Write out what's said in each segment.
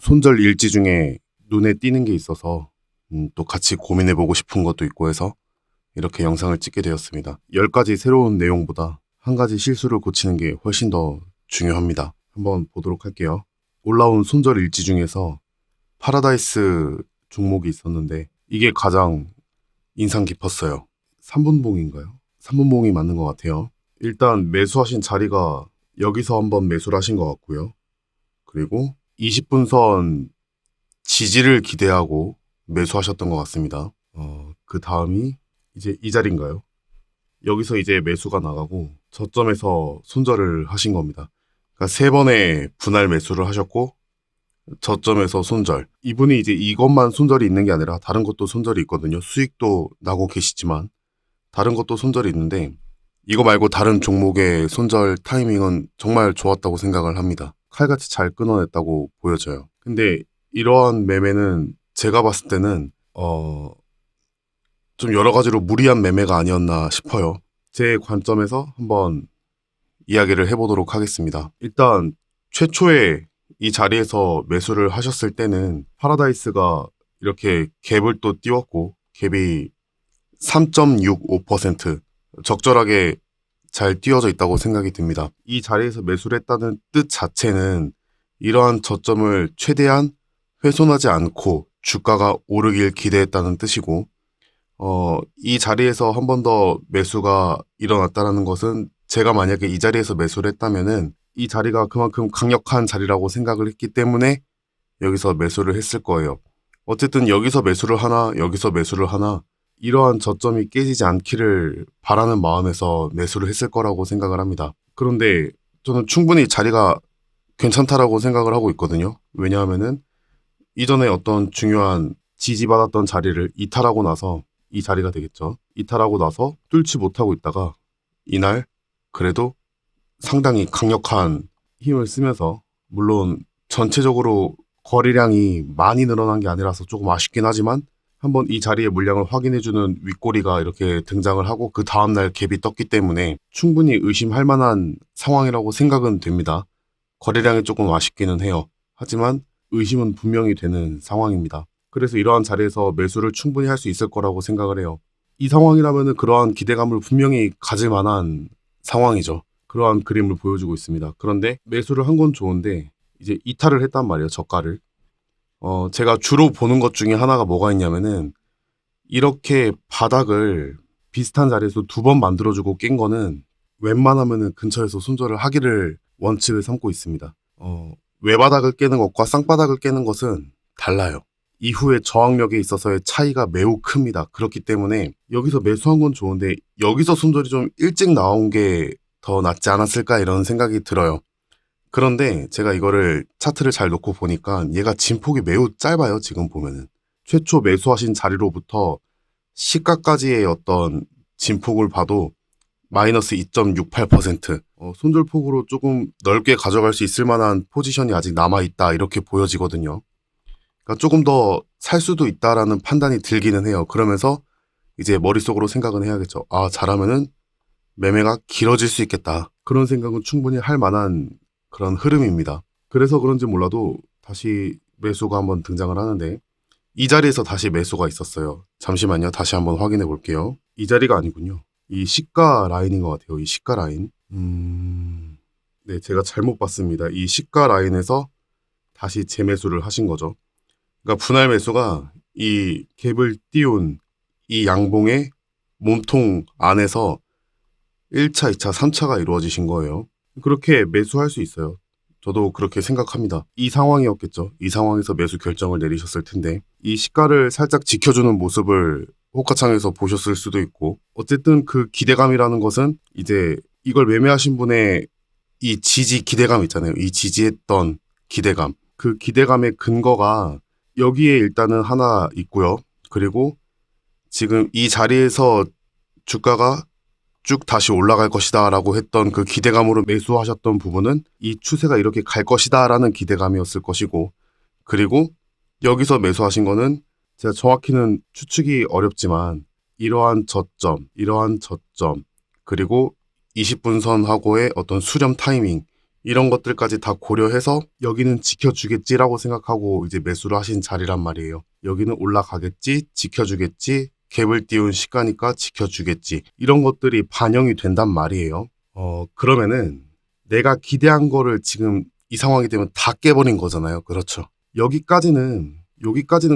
손절 일지 중에 눈에 띄는 게 있어서 또 같이 고민해보고 싶은 것도 있고 해서 이렇게 영상을 찍게 되었습니다. 10가지 새로운 내용보다 한 가지 실수를 고치는 게 훨씬 더 중요합니다. 한번 보도록 할게요. 올라온 손절 일지 중에서 파라다이스 종목이 있었는데 이게 가장 인상 깊었어요. 3분봉인가요? 3분봉이 맞는 것 같아요. 일단 매수하신 자리가 여기서 한번 매수를 하신 것 같고요. 그리고 20분선 지지를 기대하고 매수하셨던 것 같습니다. 그 다음이 이제 이 자리인가요? 여기서 이제 매수가 나가고 저점에서 손절을 하신 겁니다. 그러니까 3번의 분할 매수를 하셨고 저점에서 손절. 이분이 이제 이것만 손절이 있는 게 아니라 다른 것도 손절이 있거든요. 수익도 나고 계시지만 다른 것도 손절이 있는데 이거 말고 다른 종목의 손절 타이밍은 정말 좋았다고 생각을 합니다. 칼같이 잘 끊어냈다고 보여져요. 근데 이러한 매매는 제가 봤을 때는 좀 여러 가지로 무리한 매매가 아니었나 싶어요. 제 관점에서 한번 이야기를 해보도록 하겠습니다. 일단 최초에 이 자리에서 매수를 하셨을 때는 파라다이스가 이렇게 갭을 또 띄웠고 갭이 3.65% 적절하게 잘 띄워져 있다고 생각이 듭니다. 이 자리에서 매수를 했다는 뜻 자체는 이러한 저점을 최대한 훼손하지 않고 주가가 오르길 기대했다는 뜻이고 이 자리에서 한 번 더 매수가 일어났다는 것은 제가 만약에 이 자리에서 매수를 했다면은 이 자리가 그만큼 강력한 자리라고 생각을 했기 때문에 여기서 매수를 했을 거예요. 어쨌든 여기서 매수를 하나 여기서 매수를 하나 이러한 저점이 깨지지 않기를 바라는 마음에서 매수를 했을 거라고 생각을 합니다. 그런데 저는 충분히 자리가 괜찮다라고 생각을 하고 있거든요. 왜냐하면은 이전에 어떤 중요한 지지받았던 자리를 이탈하고 나서 이 자리가 되겠죠. 이탈하고 나서 뚫지 못하고 있다가 이날 그래도 상당히 강력한 힘을 쓰면서 물론 전체적으로 거래량이 많이 늘어난 게 아니라서 조금 아쉽긴 하지만 한번 이 자리의 물량을 확인해주는 윗꼬리가 이렇게 등장을 하고 그 다음날 갭이 떴기 때문에 충분히 의심할 만한 상황이라고 생각은 됩니다. 거래량이 조금 아쉽기는 해요. 하지만 의심은 분명히 되는 상황입니다. 그래서 이러한 자리에서 매수를 충분히 할 수 있을 거라고 생각을 해요. 이 상황이라면 그러한 기대감을 분명히 가질 만한 상황이죠. 그러한 그림을 보여주고 있습니다. 그런데 매수를 한 건 좋은데 이제 이탈을 했단 말이에요. 저가를. 제가 주로 보는 것 중에 하나가 뭐가 있냐면은 이렇게 바닥을 비슷한 자리에서 2번 만들어주고 깬 거는 웬만하면은 근처에서 손절을 하기를 원칙을 삼고 있습니다. 외바닥을 깨는 것과 쌍바닥을 깨는 것은 달라요. 이후에 저항력에 있어서의 차이가 매우 큽니다. 그렇기 때문에 여기서 매수한 건 좋은데 여기서 손절이 좀 일찍 나온 게 더 낫지 않았을까 이런 생각이 들어요. 그런데 제가 이거를 차트를 잘 놓고 보니까 얘가 진폭이 매우 짧아요. 지금 보면은 최초 매수하신 자리로부터 시가까지의 어떤 진폭을 봐도 마이너스 2.68%. 손절폭으로 조금 넓게 가져갈 수 있을 만한 포지션이 아직 남아있다 이렇게 보여지거든요. 그러니까 조금 더 살 수도 있다라는 판단이 들기는 해요. 그러면서 이제 머릿속으로 생각은 해야겠죠. 잘하면은 매매가 길어질 수 있겠다. 그런 생각은 충분히 할 만한 그런 흐름입니다. 그래서 그런지 몰라도 다시 매수가 한번 등장을 하는데 이 자리에서 다시 매수가 있었어요. 잠시만요. 다시 한번 확인해 볼게요. 이 자리가 아니군요. 이 시가 라인인 것 같아요. 이 시가 라인. 네, 제가 잘못 봤습니다. 이 시가 라인에서 다시 재매수를 하신 거죠. 그러니까 분할 매수가 이 갭을 띄운 이 양봉의 몸통 안에서 1차, 2차, 3차가 이루어지신 거예요. 그렇게 매수할 수 있어요. 저도 그렇게 생각합니다. 이 상황이었겠죠. 이 상황에서 매수 결정을 내리셨을 텐데 이 시가를 살짝 지켜주는 모습을 호가창에서 보셨을 수도 있고 어쨌든 그 기대감이라는 것은 이제 이걸 매매하신 분의 이 지지 기대감 있잖아요. 이 지지했던 기대감. 그 기대감의 근거가 여기에 일단은 하나 있고요. 그리고 지금 이 자리에서 주가가 쭉 다시 올라갈 것이다 라고 했던 그 기대감으로 매수하셨던 부분은 이 추세가 이렇게 갈 것이다 라는 기대감이었을 것이고 그리고 여기서 매수하신 거는 제가 정확히는 추측이 어렵지만 이러한 저점 그리고 20분선하고의 어떤 수렴 타이밍 이런 것들까지 다 고려해서 여기는 지켜주겠지라고 생각하고 이제 매수를 하신 자리란 말이에요. 여기는 올라가겠지, 지켜주겠지, 갭을 띄운 시가니까 지켜주겠지. 이런 것들이 반영이 된단 말이에요. 그러면은 내가 기대한 거를 지금 이 상황이 되면 다 깨버린 거잖아요. 그렇죠. 여기까지는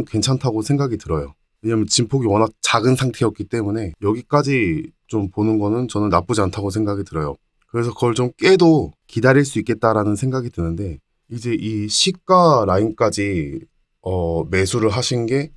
괜찮다고 생각이 들어요. 왜냐면 진폭이 워낙 작은 상태였기 때문에 여기까지 좀 보는 거는 저는 나쁘지 않다고 생각이 들어요. 그래서 그걸 좀 깨도 기다릴 수 있겠다라는 생각이 드는데 이제 이 시가 라인까지 매수를 하신 게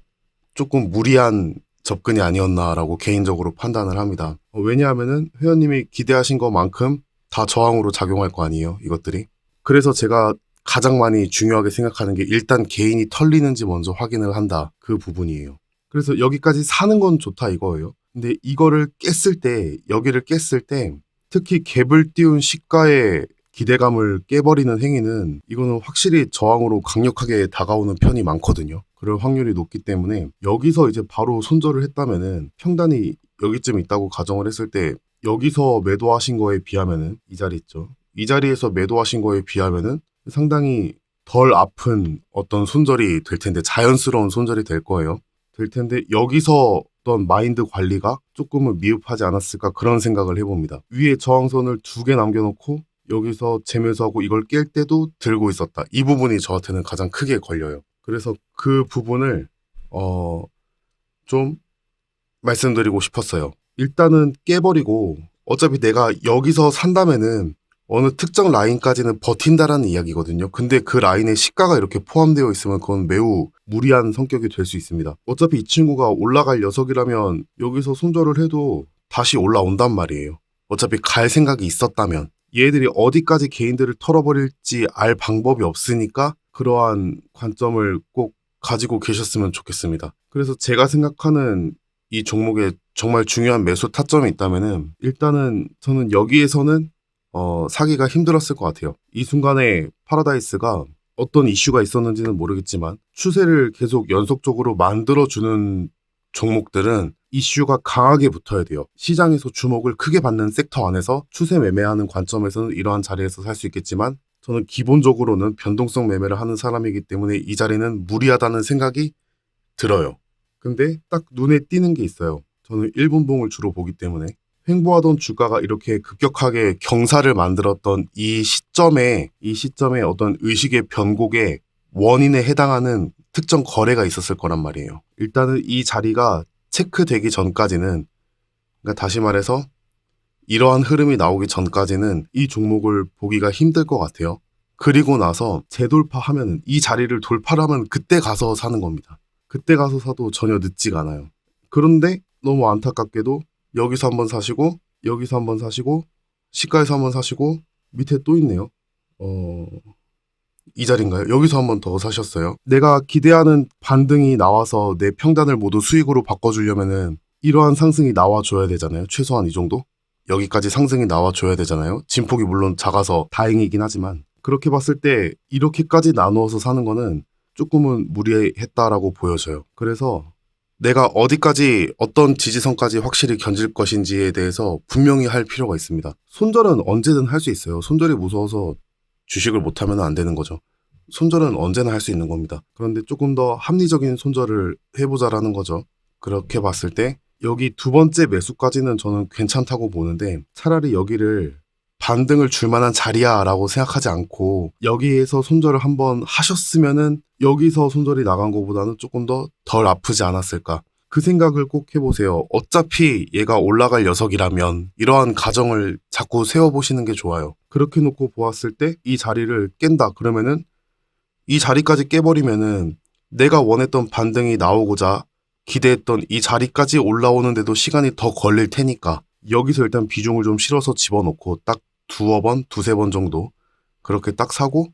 조금 무리한 접근이 아니었나라고 개인적으로 판단을 합니다. 왜냐하면은 회원님이 기대하신 것만큼 다 저항으로 작용할 거 아니에요, 이것들이. 그래서 제가 가장 많이 중요하게 생각하는 게 일단 개인이 털리는지 먼저 확인을 한다. 그 부분이에요. 그래서 여기까지 사는 건 좋다 이거예요. 근데 이거를 깼을 때, 여기를 깼을 때 특히 갭을 띄운 시가의 기대감을 깨버리는 행위는 이거는 확실히 저항으로 강력하게 다가오는 편이 많거든요. 그럴 확률이 높기 때문에 여기서 이제 바로 손절을 했다면은 평단이 여기쯤 있다고 가정을 했을 때 여기서 매도하신 거에 비하면은 이 자리 있죠. 이 자리에서 매도하신 거에 비하면은 상당히 덜 아픈 어떤 손절이 될 텐데 자연스러운 손절이 될 거예요. 될 텐데 여기서 어떤 마인드 관리가 조금은 미흡하지 않았을까 그런 생각을 해봅니다. 위에 저항선을 2개 남겨놓고 여기서 재매수하고 이걸 깰 때도 들고 있었다. 이 부분이 저한테는 가장 크게 걸려요. 그래서 그 부분을 좀 말씀드리고 싶었어요. 일단은 깨버리고 어차피 내가 여기서 산다면은 어느 특정 라인까지는 버틴다라는 이야기거든요. 근데 그 라인에 시가가 이렇게 포함되어 있으면 그건 매우 무리한 성격이 될 수 있습니다. 어차피 이 친구가 올라갈 녀석이라면 여기서 손절을 해도 다시 올라온단 말이에요. 어차피 갈 생각이 있었다면 얘들이 어디까지 개인들을 털어버릴지 알 방법이 없으니까 그러한 관점을 꼭 가지고 계셨으면 좋겠습니다. 그래서 제가 생각하는 이 종목에 정말 중요한 매수 타점이 있다면은 일단은 저는 여기에서는 사기가 힘들었을 것 같아요. 이 순간에 파라다이스가 어떤 이슈가 있었는지는 모르겠지만 추세를 계속 연속적으로 만들어주는 종목들은 이슈가 강하게 붙어야 돼요. 시장에서 주목을 크게 받는 섹터 안에서 추세 매매하는 관점에서는 이러한 자리에서 살 수 있겠지만 저는 기본적으로는 변동성 매매를 하는 사람이기 때문에 이 자리는 무리하다는 생각이 들어요. 근데 딱 눈에 띄는 게 있어요. 저는 1분봉을 주로 보기 때문에 횡보하던 주가가 이렇게 급격하게 경사를 만들었던 이 시점에 어떤 의식의 변곡의 원인에 해당하는 특정 거래가 있었을 거란 말이에요. 일단은 이 자리가 체크되기 전까지는, 그러니까 다시 말해서 이러한 흐름이 나오기 전까지는 이 종목을 보기가 힘들 것 같아요. 그리고 나서 재돌파하면 이 자리를 돌파를 하면 그때 가서 사는 겁니다. 그때 가서 사도 전혀 늦지가 않아요. 그런데 너무 안타깝게도 여기서 한번 사시고 여기서 한번 사시고 시가에서 한번 사시고 밑에 또 있네요. 이 자리인가요? 여기서 한번 더 사셨어요. 내가 기대하는 반등이 나와서 내 평단을 모두 수익으로 바꿔주려면은 이러한 상승이 나와줘야 되잖아요. 최소한 이 정도? 여기까지 상승이 나와줘야 되잖아요. 진폭이 물론 작아서 다행이긴 하지만 그렇게 봤을 때 이렇게까지 나누어서 사는 거는 조금은 무리했다라고 보여져요. 그래서 내가 어디까지 어떤 지지선까지 확실히 견질 것인지에 대해서 분명히 할 필요가 있습니다. 손절은 언제든 할 수 있어요. 손절이 무서워서 주식을 못하면 안 되는 거죠. 손절은 언제나 할 수 있는 겁니다. 그런데 조금 더 합리적인 손절을 해보자라는 거죠. 그렇게 봤을 때 여기 2번째 매수까지는 저는 괜찮다고 보는데 차라리 여기를 반등을 줄 만한 자리야 라고 생각하지 않고 여기에서 손절을 한번 하셨으면은 여기서 손절이 나간 것보다는 조금 더 덜 아프지 않았을까. 그 생각을 꼭 해보세요. 어차피 얘가 올라갈 녀석이라면 이러한 가정을 자꾸 세워보시는 게 좋아요. 그렇게 놓고 보았을 때 이 자리를 깬다 그러면은 이 자리까지 깨버리면은 내가 원했던 반등이 나오고자 기대했던 이 자리까지 올라오는데도 시간이 더 걸릴 테니까 여기서 일단 비중을 좀 실어서 집어넣고 딱 2번, 2-3번 정도 그렇게 딱 사고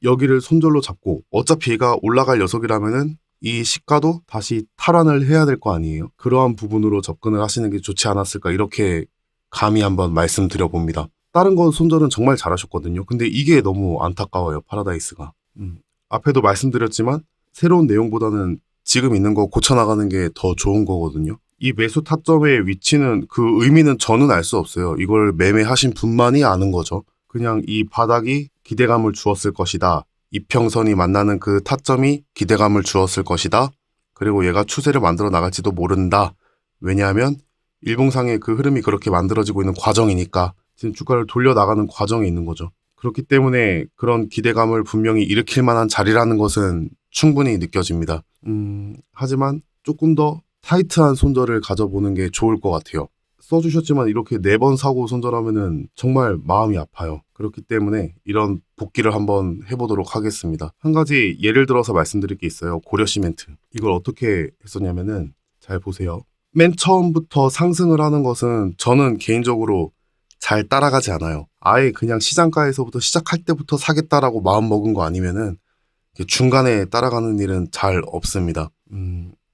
여기를 손절로 잡고 어차피 얘가 올라갈 녀석이라면은 이 시가도 다시 탈환을 해야 될 거 아니에요. 그러한 부분으로 접근을 하시는 게 좋지 않았을까 이렇게 감히 한번 말씀드려 봅니다. 다른 건 손절은 정말 잘하셨거든요. 근데 이게 너무 안타까워요. 파라다이스가. 앞에도 말씀드렸지만 새로운 내용보다는 지금 있는 거 고쳐나가는 게 더 좋은 거거든요. 이 매수 타점의 위치는 그 의미는 저는 알 수 없어요. 이걸 매매하신 분만이 아는 거죠. 그냥 이 바닥이 기대감을 주었을 것이다. 이평선이 만나는 그 타점이 기대감을 주었을 것이다. 그리고 얘가 추세를 만들어 나갈지도 모른다. 왜냐하면 일봉상의 그 흐름이 그렇게 만들어지고 있는 과정이니까 지금 주가를 돌려나가는 과정에 있는 거죠. 그렇기 때문에 그런 기대감을 분명히 일으킬 만한 자리라는 것은 충분히 느껴집니다. 하지만 조금 더 타이트한 손절을 가져보는 게 좋을 것 같아요. 써주셨지만 이렇게 4번 사고 손절하면은 정말 마음이 아파요. 그렇기 때문에 이런 복귀를 한번 해보도록 하겠습니다. 한 가지 예를 들어서 말씀드릴 게 있어요. 고려시멘트. 이걸 어떻게 했었냐면은 잘 보세요. 맨 처음부터 상승을 하는 것은 저는 개인적으로 잘 따라가지 않아요. 아예 그냥 시장가에서부터 시작할 때부터 사겠다라고 마음 먹은 거 아니면은 중간에 따라가는 일은 잘 없습니다.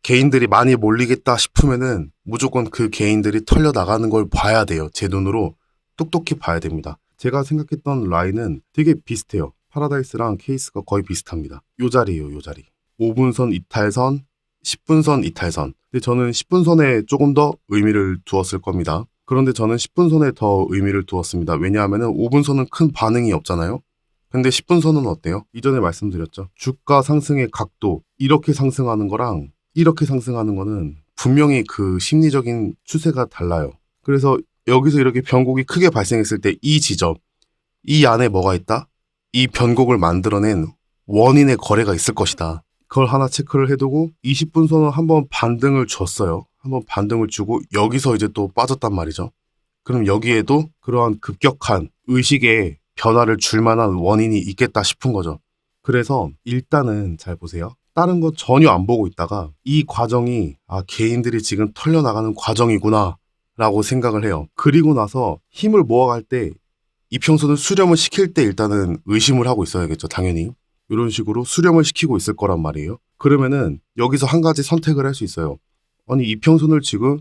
개인들이 많이 몰리겠다 싶으면은 무조건 그 개인들이 털려 나가는 걸 봐야 돼요. 제 눈으로 똑똑히 봐야 됩니다. 제가 생각했던 라인은 되게 비슷해요. 파라다이스랑 케이스가 거의 비슷합니다. 요 자리예요, 요 자리. 5분선 이탈선, 10분선 이탈선. 근데 저는 10분선에 조금 더 의미를 두었을 겁니다. 그런데 저는 10분선에 더 의미를 두었습니다. 왜냐하면 5분선은 큰 반응이 없잖아요. 근데 10분선은 어때요? 이전에 말씀드렸죠. 주가 상승의 각도, 이렇게 상승하는 거랑 이렇게 상승하는 거는 분명히 그 심리적인 추세가 달라요. 그래서 여기서 이렇게 변곡이 크게 발생했을 때 이 지점, 이 안에 뭐가 있다? 이 변곡을 만들어낸 원인의 거래가 있을 것이다. 그걸 하나 체크를 해두고 20분선은 한번 반등을 줬어요. 한번 반등을 주고 여기서 이제 또 빠졌단 말이죠. 그럼 여기에도 그러한 급격한 의식의 변화를 줄 만한 원인이 있겠다 싶은 거죠. 그래서 일단은 잘 보세요. 다른 거 전혀 안 보고 있다가 이 과정이 개인들이 지금 털려나가는 과정이구나 라고 생각을 해요. 그리고 나서 힘을 모아갈 때 이평선을 수렴을 시킬 때 일단은 의심을 하고 있어야겠죠. 당연히. 이런 식으로 수렴을 시키고 있을 거란 말이에요. 그러면은 여기서 한 가지 선택을 할 수 있어요. 아니 이평선을 지금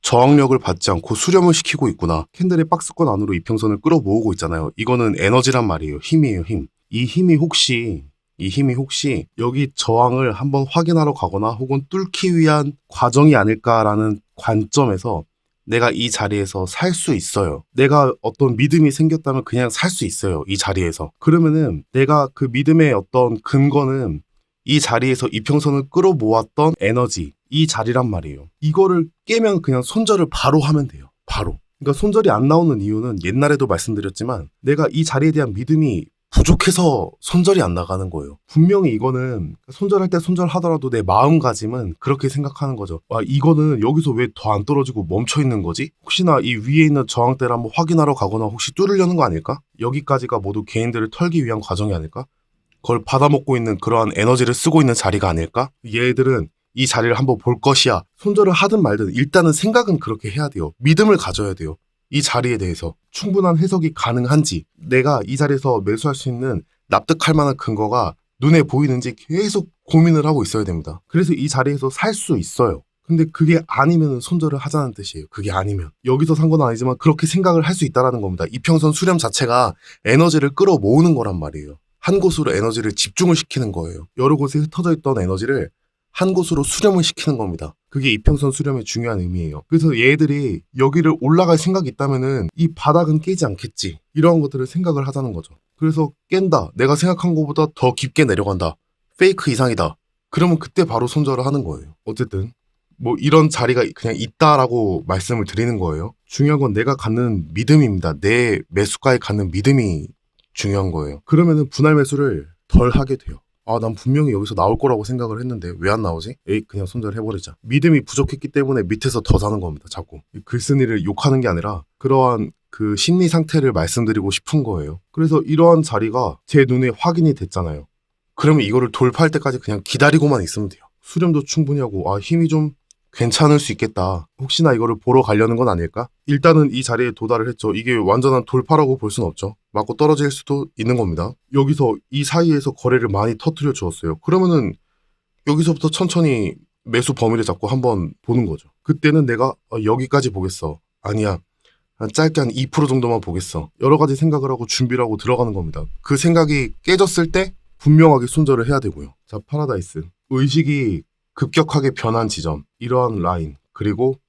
저항력을 받지 않고 수렴을 시키고 있구나. 캔들의 박스권 안으로 이평선을 끌어모으고 있잖아요. 이거는 에너지란 말이에요. 힘이에요, 힘. 이 힘이 혹시 여기 저항을 한번 확인하러 가거나 혹은 뚫기 위한 과정이 아닐까라는 관점에서 내가 이 자리에서 살 수 있어요. 내가 어떤 믿음이 생겼다면 그냥 살 수 있어요. 이 자리에서. 그러면은 내가 그 믿음의 어떤 근거는 이 자리에서 이평선을 끌어모았던 에너지, 이 자리란 말이에요. 이거를 깨면 그냥 손절을 바로 하면 돼요. 바로. 그러니까 손절이 안 나오는 이유는 옛날에도 말씀드렸지만 내가 이 자리에 대한 믿음이 부족해서 손절이 안 나가는 거예요. 분명히 이거는 손절할 때 손절하더라도 내 마음가짐은 그렇게 생각하는 거죠. 이거는 여기서 왜 더 안 떨어지고 멈춰 있는 거지? 혹시나 이 위에 있는 저항대를 한번 확인하러 가거나 혹시 뚫으려는 거 아닐까? 여기까지가 모두 개인들을 털기 위한 과정이 아닐까? 그걸 받아먹고 있는 그러한 에너지를 쓰고 있는 자리가 아닐까? 얘들은 이 자리를 한번 볼 것이야. 손절을 하든 말든 일단은 생각은 그렇게 해야 돼요. 믿음을 가져야 돼요. 이 자리에 대해서 충분한 해석이 가능한지, 내가 이 자리에서 매수할 수 있는 납득할 만한 근거가 눈에 보이는지 계속 고민을 하고 있어야 됩니다. 그래서 이 자리에서 살 수 있어요. 근데 그게 아니면 손절을 하자는 뜻이에요. 그게 아니면. 여기서 산 건 아니지만 그렇게 생각을 할 수 있다는 겁니다. 이평선 수렴 자체가 에너지를 끌어모으는 거란 말이에요. 한 곳으로 에너지를 집중을 시키는 거예요. 여러 곳에 흩어져 있던 에너지를 한 곳으로 수렴을 시키는 겁니다. 그게 이평선 수렴의 중요한 의미예요. 그래서 얘들이 여기를 올라갈 생각이 있다면은 이 바닥은 깨지 않겠지. 이러한 것들을 생각을 하자는 거죠. 그래서 깬다. 내가 생각한 것보다 더 깊게 내려간다. 페이크 이상이다. 그러면 그때 바로 손절을 하는 거예요. 어쨌든 뭐 이런 자리가 그냥 있다라고 말씀을 드리는 거예요. 중요한 건 내가 갖는 믿음입니다. 내 매수가에 갖는 믿음이 중요한 거예요. 그러면은 분할 매수를 덜 하게 돼요. 난 분명히 여기서 나올 거라고 생각을 했는데 왜 안 나오지? 그냥 손절해버리자. 믿음이 부족했기 때문에 밑에서 더 사는 겁니다. 자꾸. 글쓴이를 욕하는 게 아니라 그러한 그 심리 상태를 말씀드리고 싶은 거예요. 그래서 이러한 자리가 제 눈에 확인이 됐잖아요. 그러면 이거를 돌파할 때까지 그냥 기다리고만 있으면 돼요. 수렴도 충분히 하고 힘이 좀 괜찮을 수 있겠다. 혹시나 이거를 보러 가려는 건 아닐까? 일단은 이 자리에 도달을 했죠. 이게 완전한 돌파라고 볼 수는 없죠. 맞고 떨어질 수도 있는 겁니다. 여기서 이 사이에서 거래를 많이 터트려 주었어요. 그러면은 여기서부터 천천히 매수 범위를 잡고 한번 보는 거죠. 그때는 내가 여기까지 보겠어. 아니야. 짧게 한 2% 정도만 보겠어. 여러 가지 생각을 하고 준비를 하고 들어가는 겁니다. 그 생각이 깨졌을 때 분명하게 손절을 해야 되고요. 자, 파라다이스. 의식이 급격하게 변한 지점, 이러한 라인, 그리고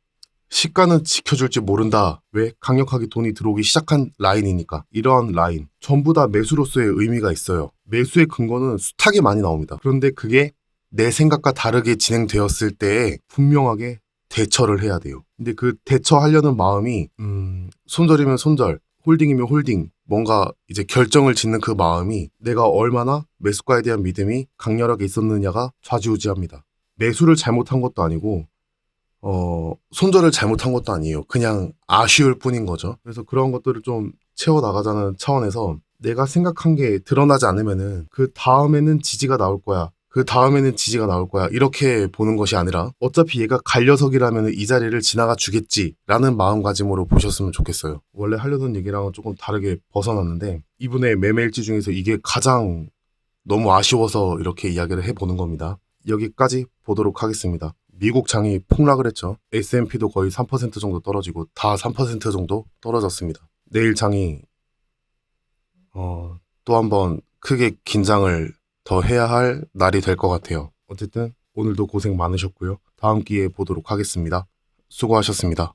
시가는 지켜줄지 모른다. 왜? 강력하게 돈이 들어오기 시작한 라인이니까. 이러한 라인 전부 다 매수로서의 의미가 있어요. 매수의 근거는 숱하게 많이 나옵니다. 그런데 그게 내 생각과 다르게 진행되었을 때에 분명하게 대처를 해야 돼요. 근데 그 대처하려는 마음이 손절이면 손절, 홀딩이면 홀딩, 뭔가 이제 결정을 짓는 그 마음이 내가 얼마나 매수가에 대한 믿음이 강렬하게 있었느냐가 좌지우지합니다. 매수를 잘못한 것도 아니고 손절을 잘못한 것도 아니에요. 그냥 아쉬울 뿐인 거죠. 그래서 그런 것들을 좀 채워나가자는 차원에서 내가 생각한 게 드러나지 않으면은 그 다음에는 지지가 나올 거야. 그 다음에는 지지가 나올 거야. 이렇게 보는 것이 아니라 어차피 얘가 갈려서기라면 이 자리를 지나가 주겠지라는 마음가짐으로 보셨으면 좋겠어요. 원래 하려던 얘기랑은 조금 다르게 벗어났는데 이분의 매매일지 중에서 이게 가장 너무 아쉬워서 이렇게 이야기를 해보는 겁니다. 여기까지 보도록 하겠습니다. 미국 장이 폭락을 했죠. S&P도 거의 3% 정도 떨어지고 다 3% 정도 떨어졌습니다. 내일 장이 또 한번 크게 긴장을 더 해야 할 날이 될 것 같아요. 어쨌든 오늘도 고생 많으셨고요. 다음 기회에 보도록 하겠습니다. 수고하셨습니다.